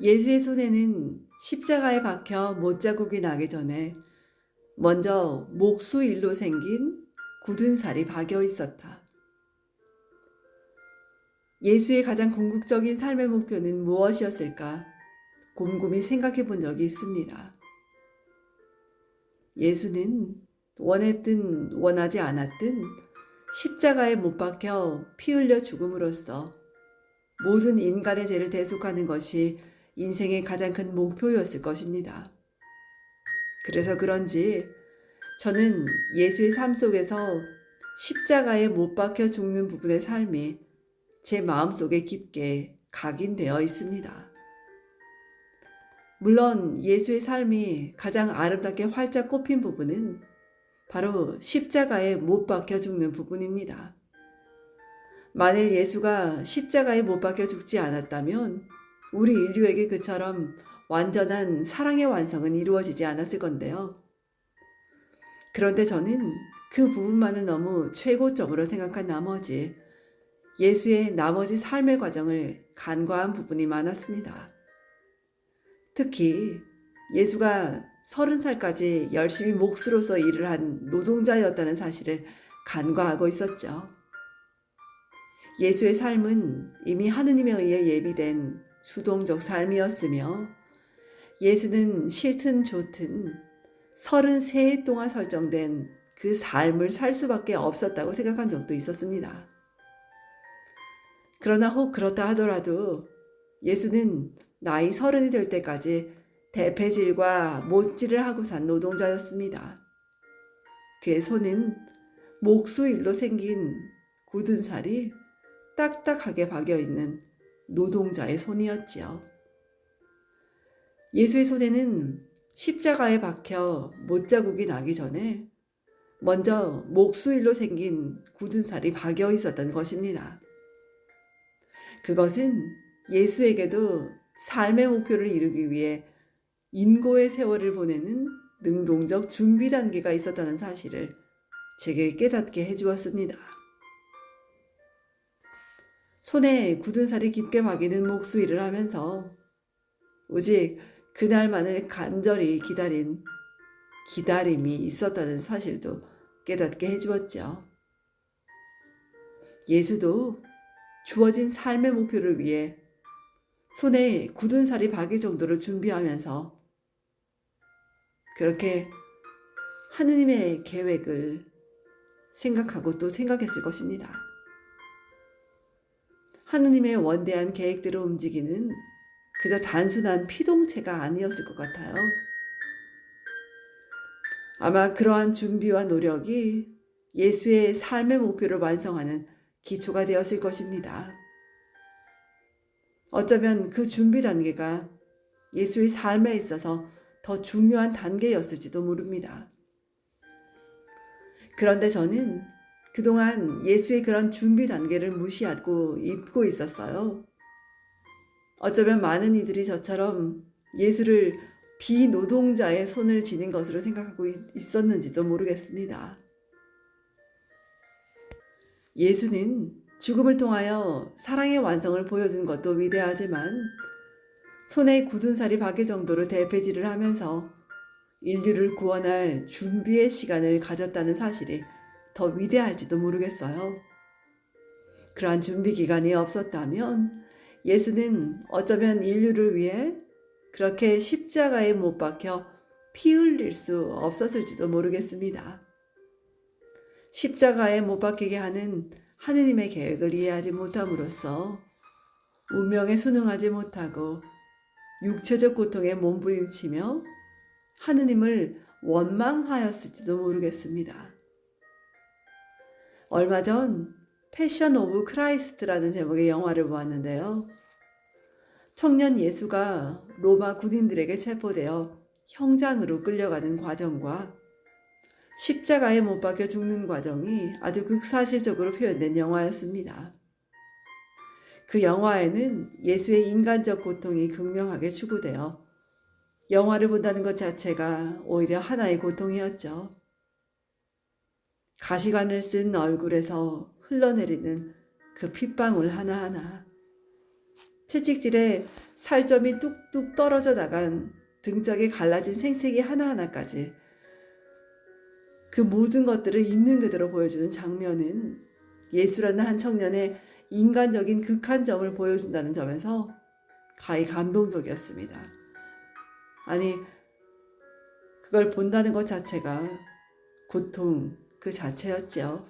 예수의 손에는 십자가에 박혀 못자국이 나기 전에 먼저 목수일로 생긴 굳은 살이 박여 있었다. 예수의 가장 궁극적인 삶의 목표는 무엇이었을까 곰곰이 생각해 본 적이 있습니다. 예수는 원했든 원하지 않았든 십자가에 못 박혀 피 흘려 죽음으로써 모든 인간의 죄를 대속하는 것이 인생의 가장 큰 목표였을 것입니다. 그래서 그런지 저는 예수의 삶 속에서 십자가에 못 박혀 죽는 부분의 삶이 제 마음속에 깊게 각인되어 있습니다. 물론 예수의 삶이 가장 아름답게 활짝 꼽힌 부분은 바로 십자가에 못 박혀 죽는 부분입니다. 만일 예수가 십자가에 못 박혀 죽지 않았다면 우리 인류에게 그처럼 완전한 사랑의 완성은 이루어지지 않았을 건데요. 그런데 저는 그 부분만을 너무 최고점으로 생각한 나머지 예수의 나머지 삶의 과정을 간과한 부분이 많았습니다. 특히 예수가 30살까지 열심히 몫으로서 일을 한 노동자였다는 사실을 간과하고 있었죠. 예수의 삶은 이미 하느님에 의해 예비된 수동적 삶이었으며 예수는 싫든 좋든 33해 동안 설정된 그 삶을 살 수밖에 없었다고 생각한 적도 있었습니다. 그러나 혹 그렇다 하더라도 예수는 나이 30이 될 때까지 대패질과 못질을 하고 산 노동자였습니다. 그의 손은 목수일로 생긴 굳은 살이 딱딱하게 박여있는 노동자의 손이었지요. 예수의 손에는 십자가에 박혀 못자국이 나기 전에 먼저 목수일로 생긴 굳은 살이 박여 있었던 것입니다. 그것은 예수에게도 삶의 목표를 이루기 위해 인고의 세월을 보내는 능동적 준비 단계가 있었다는 사실을 제게 깨닫게 해주었습니다. 손에 굳은 살이 깊게 박이는 목수 일을 하면서 오직 그날만을 간절히 기다린 기다림이 있었다는 사실도 깨닫게 해주었죠. 예수도 주어진 삶의 목표를 위해 손에 굳은 살이 박일 정도로 준비하면서 그렇게 하느님의 계획을 생각하고 또 생각했을 것입니다. 하느님의 원대한 계획대로 움직이는 그저 단순한 피동체가 아니었을 것 같아요. 아마 그러한 준비와 노력이 예수의 삶의 목표를 완성하는 기초가 되었을 것입니다. 어쩌면 그 준비 단계가 예수의 삶에 있어서 더 중요한 단계였을지도 모릅니다. 그런데 저는 그동안 예수의 그런 준비 단계를 무시하고 잊고 있었어요. 어쩌면 많은 이들이 저처럼 예수를 비노동자의 손을 지닌 것으로 생각하고 있었는지도 모르겠습니다. 예수는 죽음을 통하여 사랑의 완성을 보여준 것도 위대하지만 손에 굳은 살이 박일 정도로 대패질을 하면서 인류를 구원할 준비의 시간을 가졌다는 사실이 더 위대할지도 모르겠어요. 그러한 준비 기간이 없었다면 예수는 어쩌면 인류를 위해 그렇게 십자가에 못 박혀 피 흘릴 수 없었을지도 모르겠습니다. 십자가에 못 박히게 하는 하느님의 계획을 이해하지 못함으로써 운명에 순응하지 못하고 육체적 고통에 몸부림치며 하느님을 원망하였을지도 모르겠습니다. 얼마 전 패션 오브 크라이스트라는 제목의 영화를 보았는데요. 청년 예수가 로마 군인들에게 체포되어 형장으로 끌려가는 과정과 십자가에 못 박혀 죽는 과정이 아주 극사실적으로 표현된 영화였습니다. 그 영화에는 예수의 인간적 고통이 극명하게 추구되어 영화를 본다는 것 자체가 오히려 하나의 고통이었죠. 가시관을 쓴 얼굴에서 흘러내리는 그 핏방울 하나하나, 채찍질에 살점이 뚝뚝 떨어져 나간 등짝에 갈라진 생채기 하나하나까지 그 모든 것들을 있는 그대로 보여주는 장면은 예수라는 한 청년의 인간적인 극한 점을 보여준다는 점에서 가히 감동적이었습니다. 아니, 그걸 본다는 것 자체가 고통 그 자체였죠.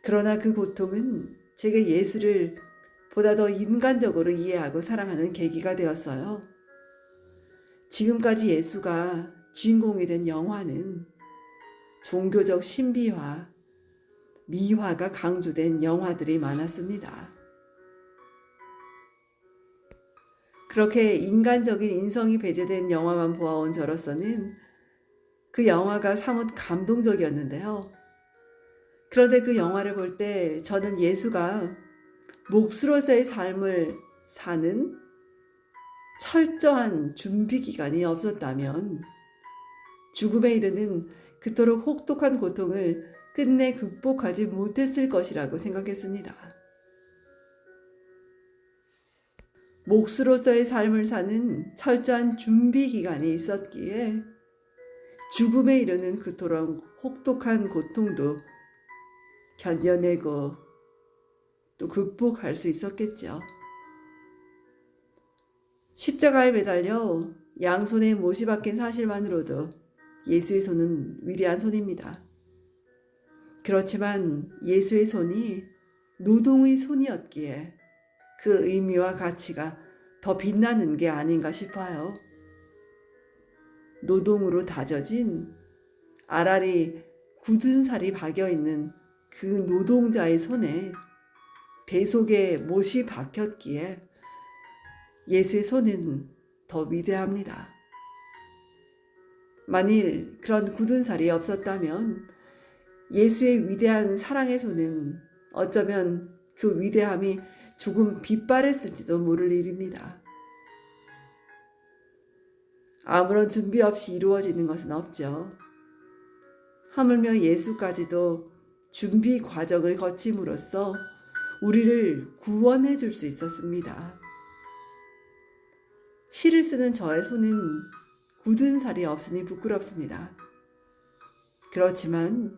그러나 그 고통은 제게 예수를 보다 더 인간적으로 이해하고 사랑하는 계기가 되었어요. 지금까지 예수가 주인공이 된 영화는 종교적 신비화, 미화가 강조된 영화들이 많았습니다. 그렇게 인간적인 인성이 배제된 영화만 보아온 저로서는 그 영화가 사뭇 감동적이었는데요. 그런데 그 영화를 볼 때 저는 예수가 몫으로서의 삶을 사는 철저한 준비 기간이 없었다면 죽음에 이르는 그토록 혹독한 고통을 끝내 극복하지 못했을 것이라고 생각했습니다. 몫으로서의 삶을 사는 철저한 준비 기간이 있었기에 죽음에 이르는 그토록 혹독한 고통도 견뎌내고 또 극복할 수 있었겠죠. 십자가에 매달려 양손에 못이 박힌 사실만으로도 예수의 손은 위대한 손입니다. 그렇지만 예수의 손이 노동의 손이었기에 그 의미와 가치가 더 빛나는 게 아닌가 싶어요. 노동으로 다져진 알알이 굳은 살이 박여있는 그 노동자의 손에 대속의 못이 박혔기에 예수의 손은 더 위대합니다. 만일 그런 굳은 살이 없었다면 예수의 위대한 사랑의 손은 어쩌면 그 위대함이 조금 빗발했을지도 모를 일입니다. 아무런 준비 없이 이루어지는 것은 없죠. 하물며 예수까지도 준비 과정을 거침으로써 우리를 구원해 줄 수 있었습니다. 시를 쓰는 저의 손은 굳은 살이 없으니 부끄럽습니다. 그렇지만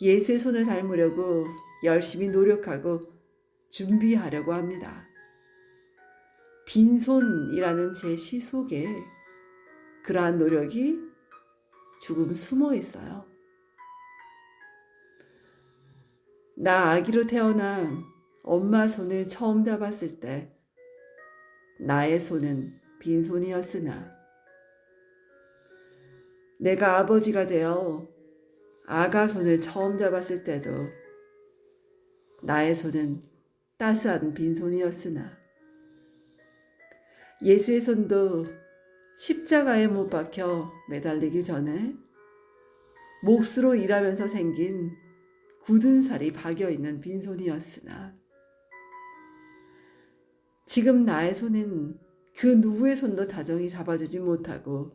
예수의 손을 닮으려고 열심히 노력하고 준비하려고 합니다. 빈손이라는 제 시 속에 그러한 노력이 조금 숨어 있어요. 나 아기로 태어나 엄마 손을 처음 잡았을 때 나의 손은 빈손이었으나 내가 아버지가 되어 아가 손을 처음 잡았을 때도 나의 손은 따스한 빈손이었으나 예수의 손도 십자가에 못 박혀 매달리기 전에 몫으로 일하면서 생긴 굳은 살이 박여있는 빈손이었으나 지금 나의 손은 그 누구의 손도 다정히 잡아주지 못하고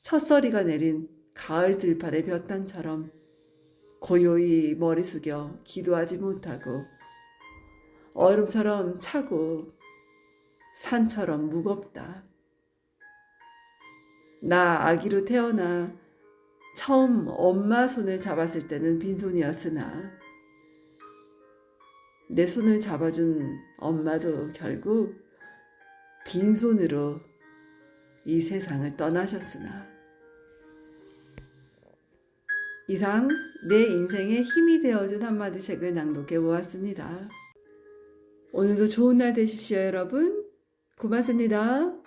첫서리가 내린 가을 들판의 볕단처럼 고요히 머리 숙여 기도하지 못하고 얼음처럼 차고 산처럼 무겁다. 나 아기로 태어나 처음 엄마 손을 잡았을 때는 빈손이었으나 내 손을 잡아준 엄마도 결국 빈손으로 이 세상을 떠나셨으나 이상 내 인생에 힘이 되어준 한마디 책을 낭독해 보았습니다. 오늘도 좋은 날 되십시오, 여러분. 고맙습니다.